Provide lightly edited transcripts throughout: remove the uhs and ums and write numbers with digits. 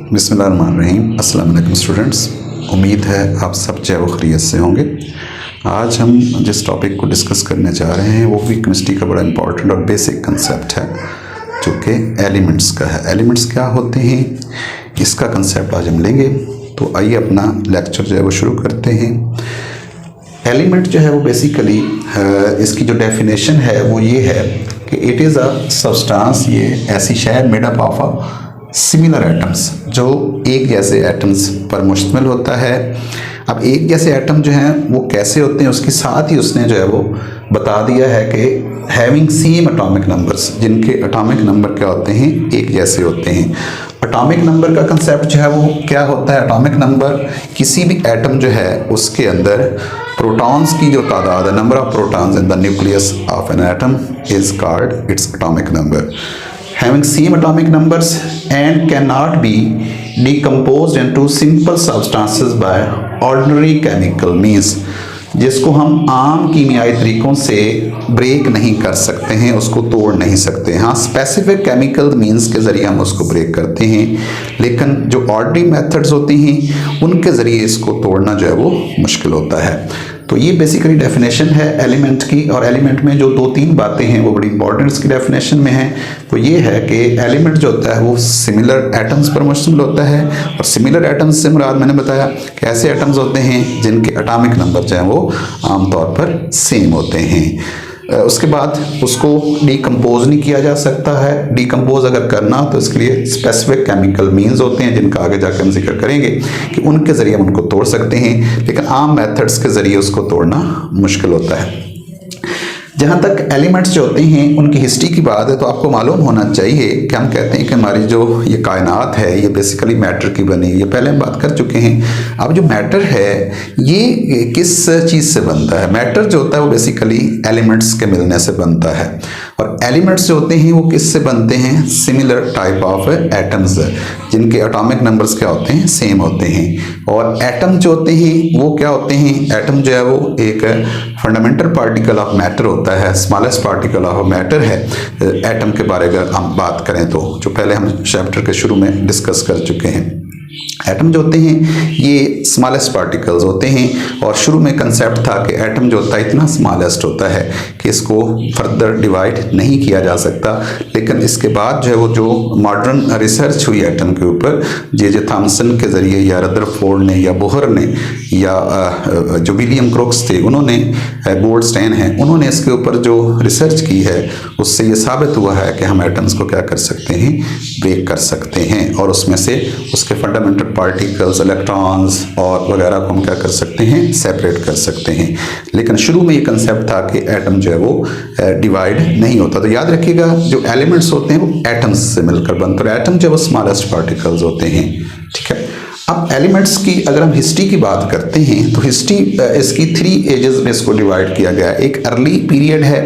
बिस्मिल्लाहिर्रहमानिर्रहीम। अस्सलाम वालेकुम स्टूडेंट्स, उम्मीद है आप सब जय व खैरियत से होंगे। आज हम जिस टॉपिक को डिस्कस करने जा रहे हैं वो भी केमिस्ट्री का बड़ा इंपॉर्टेंट और बेसिक कंसेप्ट है जो कि एलिमेंट्स का है। एलिमेंट्स क्या होते हैं इसका कंसेप्ट आज हम लेंगे। तो आइए अपना लेक्चर जो है वो शुरू करते हैं। एलिमेंट जो है वो बेसिकली इसकी जो डेफिनेशन है वो ये है कि इट इज़ अ सब्सटेंस, ये ऐसी शय है made up of a similar atoms, जो एक जैसे एटम्स पर मुश्तमिल होता है। अब एक जैसे एटम जो हैं वो कैसे होते हैं उसके साथ ही उसने जो है वो बता दिया है कि हैविंग सेम एटॉमिक नंबर्स, जिनके एटॉमिक नंबर क्या होते हैं, एक जैसे होते हैं। एटॉमिक नंबर का कंसेप्ट जो है वो क्या होता है, एटॉमिक नंबर किसी भी एटम जो है उसके अंदर प्रोटॉन्स की जो तादाद है, number of protons in the nucleus of an atom is called its atomic number. Having same atomic numbers and cannot be decomposed into simple substances by ordinary chemical means, जिसको हम आम कीमियाई तरीकों से ब्रेक नहीं कर सकते हैं, उसको तोड़ नहीं सकते। हाँ, स्पेसिफिक केमिकल मींस के ज़रिए हम उसको ब्रेक करते हैं, लेकिन जो ऑर्डिनरी मेथड्स होती हैं उनके ज़रिए इसको तोड़ना जो है वो मुश्किल होता है। तो ये बेसिकली डेफिनेशन है एलिमेंट की, और एलिमेंट में जो दो तीन बातें हैं वो बड़ी इंपॉर्टेंट इसकी डेफिनेशन में है। तो ये है कि एलिमेंट जो होता है वो सिमिलर एटम्स पर मुश्तमिल होता है, और सिमिलर एटम्स से मुराद मैंने बताया कि ऐसे एटम्स होते हैं जिनके एटॉमिक नंबर जो हैं वो आमतौर पर सेम होते हैं। उसके बाद उसको डिकम्पोज नहीं किया जा सकता है। डिकम्पोज अगर करना तो इसके लिए स्पेसिफिक केमिकल मीन्स होते हैं जिनका आगे जाकर हम जिक्र करेंगे कि उनके ज़रिए हम उनको तोड़ सकते हैं, लेकिन आम मेथड्स के ज़रिए उसको तोड़ना मुश्किल होता है। जहाँ तक एलिमेंट्स जो होते हैं उनकी हिस्ट्री की बात है तो आपको मालूम होना चाहिए कि हम कहते हैं कि हमारी जो ये कायनात है ये बेसिकली मैटर की बनी, ये पहले हम बात कर चुके हैं। अब जो मैटर है ये किस चीज़ से बनता है? मैटर जो होता है वो बेसिकली एलिमेंट्स के मिलने से बनता है, और एलिमेंट्स जो होते हैं वो किससे बनते हैं? सिमिलर टाइप ऑफ एटम्स, जिनके एटॉमिक नंबर्स क्या होते हैं, सेम होते हैं। और एटम जो होते हैं वो क्या होते हैं? एटम जो है वो एक फंडामेंटल पार्टिकल ऑफ मैटर होता है, स्मॉलेस्ट पार्टिकल ऑफ मैटर है। एटम के बारे में अगर हम बात करें तो जो पहले हम चैप्टर के शुरू में डिस्कस कर चुके हैं, एटम जो होते हैं ये स्मॉलेस्ट पार्टिकल्स होते हैं। और शुरू में कंसेप्ट था कि एटम जो होता है इतना स्मॉलेस्ट होता है कि इसको फर्दर डिवाइड नहीं किया जा सकता, लेकिन इसके बाद जो है वो जो मॉडर्न रिसर्च हुई एटम के ऊपर, जे थॉमसन के ज़रिए या रदरफोर्ड ने या बोहर ने या जो विलियम क्रोक्स थे उन्होंने, गोल्डस्टाइन हैं, उन्होंने इसके ऊपर जो रिसर्च की है उससे ये साबित हुआ है कि हम एटम्स को क्या कर सकते हैं, ब्रेक कर सकते हैं, और उसमें से उसके फंडामेंटल पार्टिकल्स, इलेक्ट्रॉन्स और वगैरह को हम क्या कर सकते हैं, सेपरेट कर सकते हैं। लेकिन शुरू में ये कंसेप्ट था कि एटम जो है वो डिवाइड नहीं होता। तो याद रखिएगा जो एलिमेंट्स होते हैं वो एटम्स से मिलकर बनते हैं, एटम जो है वो स्मॉलेस्ट पार्टिकल्स होते हैं। ठीक है, अब एलिमेंट्स की अगर हम हिस्ट्री की बात करते हैं तो हिस्ट्री इसकी 3 एजेस में इसको डिवाइड किया गया है। एक अर्ली पीरियड है,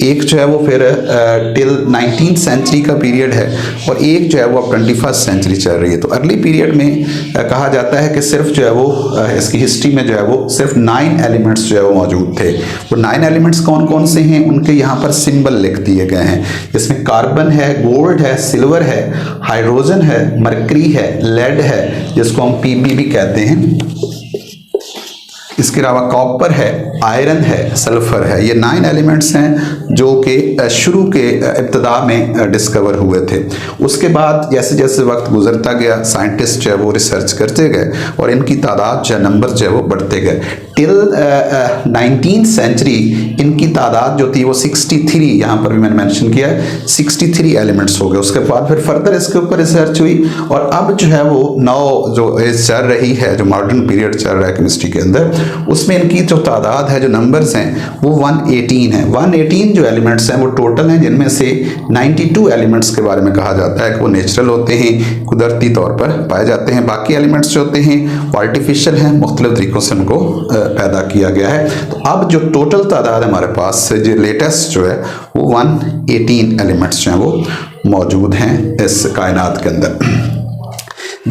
एक जो है वो फिर टिल 19th सेंचुरी का पीरियड है, और एक जो है वो अब 21st सेंचुरी चल रही है। तो अर्ली पीरियड में कहा जाता है कि सिर्फ जो है वो इसकी हिस्ट्री में जो है वो सिर्फ 9 एलिमेंट्स जो है वो मौजूद थे। वो 9 एलिमेंट्स कौन कौन से हैं उनके यहाँ पर सिंबल लिख दिए गए हैं, जिसमें कार्बन है, गोल्ड है, सिल्वर है, हाइड्रोजन है, मरकरी है, लेड है जिसको हम पीबी भी कहते हैं, इसके अलावा कॉपर है, आयरन है, सल्फर है। ये 9 एलिमेंट्स हैं जो कि शुरू के इब्तदा में डिस्कवर हुए थे। उसके बाद जैसे जैसे वक्त गुजरता गया साइंटिस्ट जो है वो रिसर्च करते गए और इनकी तादाद जो नंबर जो है वो बढ़ते गए। टिल 19th सेंचुरी इनकी तादाद जो थी वो 63, यहाँ पर भी मैंने मेंशन किया 63 एलिमेंट्स हो गए। उसके बाद फिर फर्दर इसके ऊपर रिसर्च हुई, और अब जो है वो नौ जो एज चल रही है, जो मॉडर्न पीरियड चल रहा है केमिस्ट्री के अंदर, उसमें इनकी जो तादाद है, जो नंबर्स हैं वो 118 है। 118 जो एलिमेंट्स हैं वो टोटल हैं, जिनमें से 92 एलिमेंट्स के बारे में कहा जाता है कि वो नेचुरल होते हैं, कुदरती तौर पर पाए जाते हैं। बाकी एलिमेंट्स जो होते हैं वो आर्टिफिशियल हैं, मुख्तलिफ तरीक़ों से उनको पैदा किया गया है। तो अब जो टोटल तादाद हमारे पास जो लेटेस्ट जो है वो 118 एलिमेंट्स जो हैं वो मौजूद हैं इस कायनात के अंदर।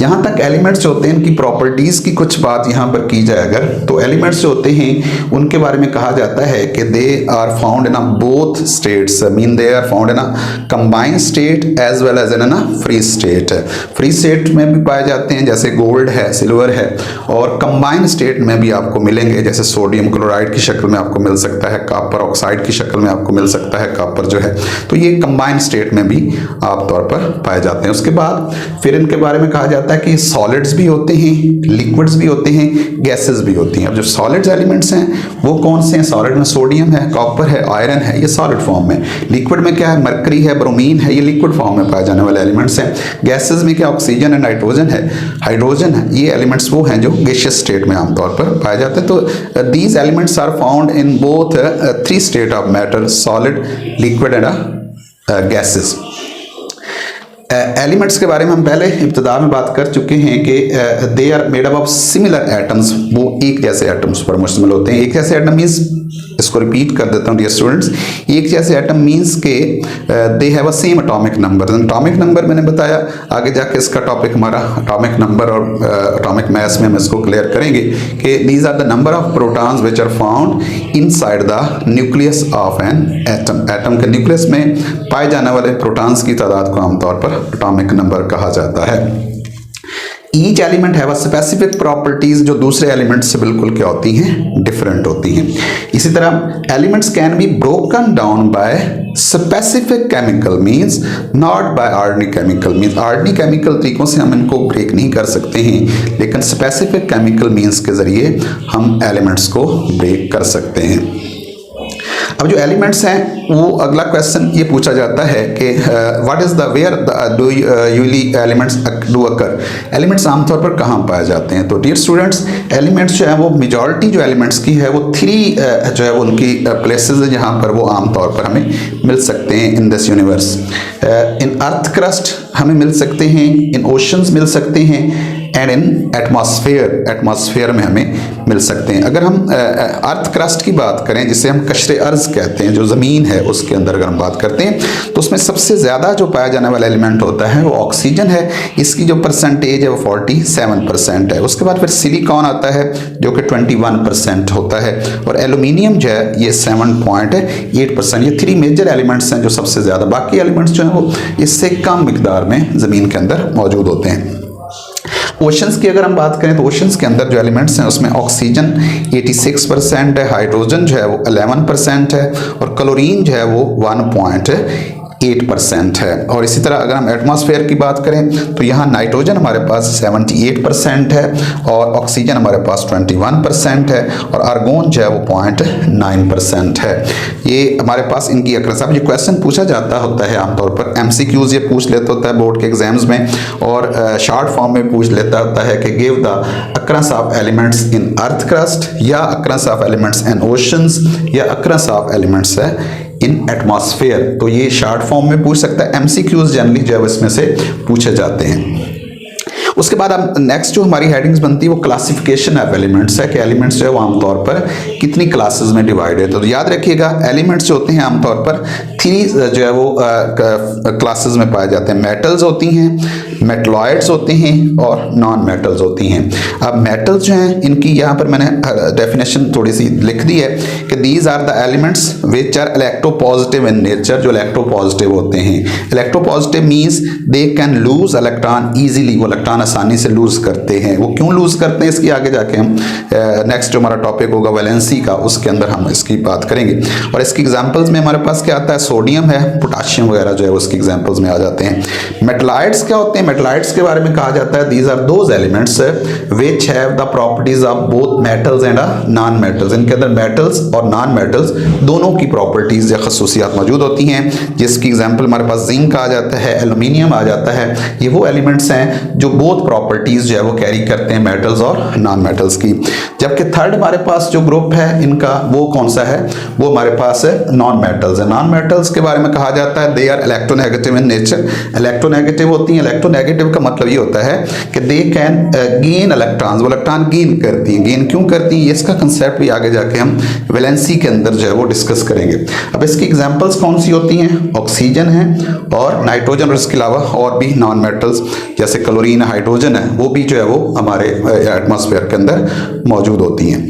जहाँ तक एलिमेंट्स होते हैं इनकी प्रॉपर्टीज़ की कुछ बात यहाँ पर की जाए अगर, तो एलिमेंट्स जो होते हैं उनके बारे में कहा जाता है कि they are found in a both states, mean they are found in a combined state as well as in a free state. Free state में भी पाए जाते हैं जैसे गोल्ड है, सिल्वर है, और कंबाइंड स्टेट में भी आपको मिलेंगे जैसे सोडियम क्लोराइड की शक्ल में आपको मिल सकता है, कॉपर ऑक्साइड की शक्ल में आपको मिल सकता है कॉपर जो है, तो ये कंबाइंड स्टेट में भी आमतौर पर पाए जाते हैं। उसके बाद फिर इनके बारे में कहा जाता है कि सॉलिड्स भी होते हैं, लिक्विड्स भी होते हैं, गैसेस भी होती हैं। अब जो सॉलिड्स एलिमेंट्स हैं वो कौन से हैं? सॉलिड में सोडियम है, कॉपर है, आयरन है, ये सॉलिड फॉर्म में। लिक्विड में क्या है? मरकरी है, ब्रोमीन है, ये लिक्विड फॉर्म में पाए जाने वाले एलिमेंट्स हैं। गैसेस में क्या? ऑक्सीजन है, नाइट्रोजन है, हाइड्रोजन है, ये एलिमेंट्स वो हैं जो गैसियस स्टेट में आमतौर पर पाए जाते हैं। तो these elements are found in both three state of matter, solid, liquid and gases. Elements के बारे में हम पहले इब्तिदा में बात कर चुके हैं कि they are made up of similar atoms, वो एक जैसे एटम्स पर मुश्तमिल होते हैं। एक जैसे एटम मीन्स, इसको रिपीट कर देता हूँ डियर स्टूडेंट्स, एक जैसे एटम मीन्स के they have a same atomic number. Atomic number मैंने बताया, आगे जाके इसका टॉपिक हमारा एटॉमिक नंबर और एटॉमिक मास में हम इसको क्लियर करेंगे कि these are the number of protons which are found inside the nucleus of an atom. Atom के न्यूक्लियस में पाए जाने वाले प्रोटॉन्स की तादाद को आमतौर पर एटॉमिक नंबर कहा जाता है। Each element have a specific properties जो दूसरे एलिमेंट से बिल्कुल क्या होती हैं? डिफरेंट होती हैं। इसी तरह elements can be broken down by specific chemical means, not by ordinary chemical means. Ordinary chemical तरीकों से हम इनको ब्रेक नहीं कर सकते हैं, लेकिन स्पेसिफिक केमिकल मीन्स के जरिए हम एलिमेंट्स को ब्रेक कर सकते हैं। अब जो एलिमेंट्स हैं वो अगला क्वेश्चन ये पूछा जाता है कि what is the where do usually elements do occur. Elements आमतौर पर कहाँ पाए जाते हैं? तो डियर स्टूडेंट्स, एलिमेंट्स जो है वो मेजॉरिटी जो एलिमेंट्स की है वो थ्री जो है वो उनकी प्लेसेस है जहाँ पर वो आमतौर पर हमें मिल सकते हैं in this universe. In earth crust हमें मिल सकते हैं, इन ओशंस मिल सकते हैं, एंड इन एटमॉस्फेयर, एटमॉस्फेयर में हमें मिल सकते हैं। अगर हम अर्थ क्रस्ट की बात करें, जिसे हम कशरे अर्ज कहते हैं, जो ज़मीन है उसके अंदर अगर हम बात करते हैं, तो उसमें सबसे ज़्यादा जो पाया जाने वाला एलिमेंट होता है वो ऑक्सीजन है। इसकी जो परसेंटेज है वो 47% है। उसके बाद फिर सिलिकॉन आता है जो कि 21% होता है, और एल्यूमिनियम जो है ये 7.8%। ये थ्री मेजर एलिमेंट्स हैं जो सबसे ज़्यादा, बाकी एलिमेंट्स जो हैं वो इससे कम मिकदार में ज़मीन के अंदर मौजूद होते हैं। ओशंस की अगर हम बात करें तो ओशंस के अंदर जो एलिमेंट्स हैं उसमें ऑक्सीजन 86% है, हाइड्रोजन जो है वो 11% है, और क्लोरीन जो है वो 1.8% है। और इसी तरह अगर हम एटमॉस्फेयर की बात करें तो यहाँ नाइट्रोजन हमारे पास 78% है, और ऑक्सीजन हमारे पास 21% है, और आर्गोन जो है वो 0.9% है। ये हमारे पास इनकी अक्रेंस। अब ये क्वेश्चन पूछा जाता होता है आमतौर पर, MCQs ये पूछ लेता होता है बोर्ड के एग्जाम्स में, और शॉर्ट फॉर्म में पूछ लेता होता है कि give the occurrence of elements in earth crust, या occurrence of elements in oceans, या अक्रेंस ऑफ एलिमेंट्स है इन एटमॉस्फेयर। तो ये शॉर्ट फॉर्म में पूछ सकता है। MCQs जनरली जो है इसमें से पूछे जाते हैं। उसके बाद अब नेक्स्ट जो हमारी हेडिंग्स बनती है वो क्लासिफिकेशन ऑफ एलिमेंट्स है कि एलिमेंट्स जो है वो आमतौर पर कितनी क्लासेस में डिवाइड है। तो याद रखिएगा एलिमेंट्स जो होते हैं आमतौर पर थ्री जो है वो क्लासेस में पाए जाते हैं। मेटल्स होती हैं, मेटलॉइड्स होते हैं, और नॉन मेटल्स होती हैं। अब मेटल्स जो हैं इनकी यहाँ पर मैंने डेफिनेशन थोड़ी सी लिख दी है कि these are the elements which are electropositive in nature, जो इलेक्ट्रोपॉजिटिव होते हैं। Electropositive means they can lose electron easily, वो इलेक्ट्रॉन आसानी से लूज करते हैं। वो क्यों लूज करते हैं इसकी आगे जाके हम नेक्स्ट जो हमारा टॉपिक होगा वैलेंसी का, उसके अंदर हम इसकी बात करेंगे। और इसकी एग्जांपल्स में हमारे पास क्या आता है? सोडियम है, पोटाशियम वगैरह जो है उसकी एग्जांपल्स में आ जाते हैं। मेटलाइड्स क्या होते हैं? मेटलाइड्स के बारे में कहा जाता है these are those elements which have the properties of both metals and non metals. इनके अंदर मेटल्स और नॉन मेटल्स दोनों की प्रॉपर्टीज या खसूसियात मौजूद होती हैं, जिसकी एग्जाम्पल हमारे पास जिंक आ जाता है, एल्यूमिनियम आ जाता है। ये वो एलिमेंट्स हैं जो बोथ प्रॉपर्टीज जो है वो कैरी करते हैं मेटल्स और नॉन मेटल्स की। जबकि थर्ड हमारे पास जो ग्रुप है इनका वो कौन सा है? वो हमारे पास है नॉन मेटल्स है। नॉन मेटल्स के बारे में कहा जाता है they are electronegative in nature. Electronegative होती हैं। इलेक्ट्रोनेगेटिव का मतलब ये होता है कि दे कैन गेन इलेक्ट्रॉन्स, वो इलेक्ट्रॉन गेन करती हैं। गेन क्यों करती हैं इसका कंसेप्ट भी आगे जाके हम वैलेंसी के अंदर जो है वो डिस्कस करेंगे। अब इसकी एग्जांपल्स कौन सी होती हैं? ऑक्सीजन है और नाइट्रोजन, और इसके अलावा और भी नॉन मेटल्स जैसे क्लोरीन, हाइड्रोजन है वो भी जो है वो हमारे एटमॉस्फेयर के अंदर मौजूद होती हैं।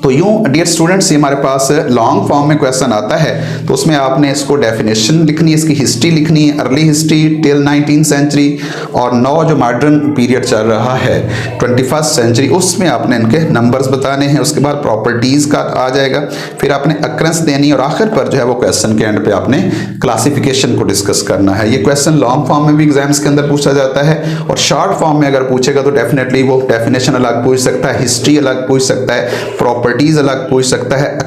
तो यूं डियर स्टूडेंट्स, ये हमारे पास लॉन्ग फॉर्म में क्वेश्चन आता है तो उसमें आपने इसको डेफिनेशन लिखनी है, इसकी हिस्ट्री लिखनी है, early history till 19th century, और नौ जो मॉडर्न पीरियड चल रहा है 21st सेंचुरी, उसमें आपने इनके नंबर्स बताने हैं। उसके बाद प्रॉपर्टीज़ का आ जाएगा, फिर आपने अक्रंस देनी, और आखिर पर जो है वो क्वेश्चन के एंड पे आपने क्लासिफिकेशन को डिस्कस करना है। ये क्वेश्चन लॉन्ग फॉर्म में भी एग्जाम्स के अंदर पूछा जाता है, और शॉर्ट फॉर्म में अगर पूछेगा तो डेफिनेटली वो डेफिनेशन अलग पूछ सकता है, हिस्ट्री अलग पूछ सकता है, प्रॉपर्टीज अलग पूछ सकता है।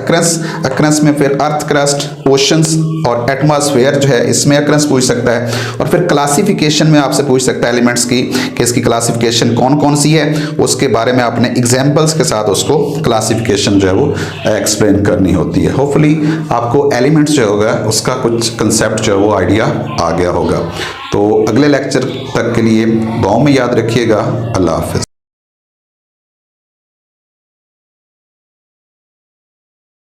अक्रंस में फिर अर्थ क्रस्ट, ओशंस और एटमॉस्फेयर जो है इसमें अक्रंस पूछ सकता है, और फिर क्लासिफिकेशन में आपसे पूछ सकता है एलिमेंट्स की कि इसकी क्लासिफिकेशन कौन कौन सी है, उसके बारे में आपने एग्जाम्पल्स के साथ उसको क्लासिफिकेशन जो है वो एक्सप्लेन करनी होती है। होपफुली आपको एलिमेंट्स जो होगा उसका कुछ कंसेप्ट जो है वो आइडिया आ गया होगा। तो अगले लेक्चर तक के लिए दुआओं में याद रखिएगा। अल्लाह हाफिज़।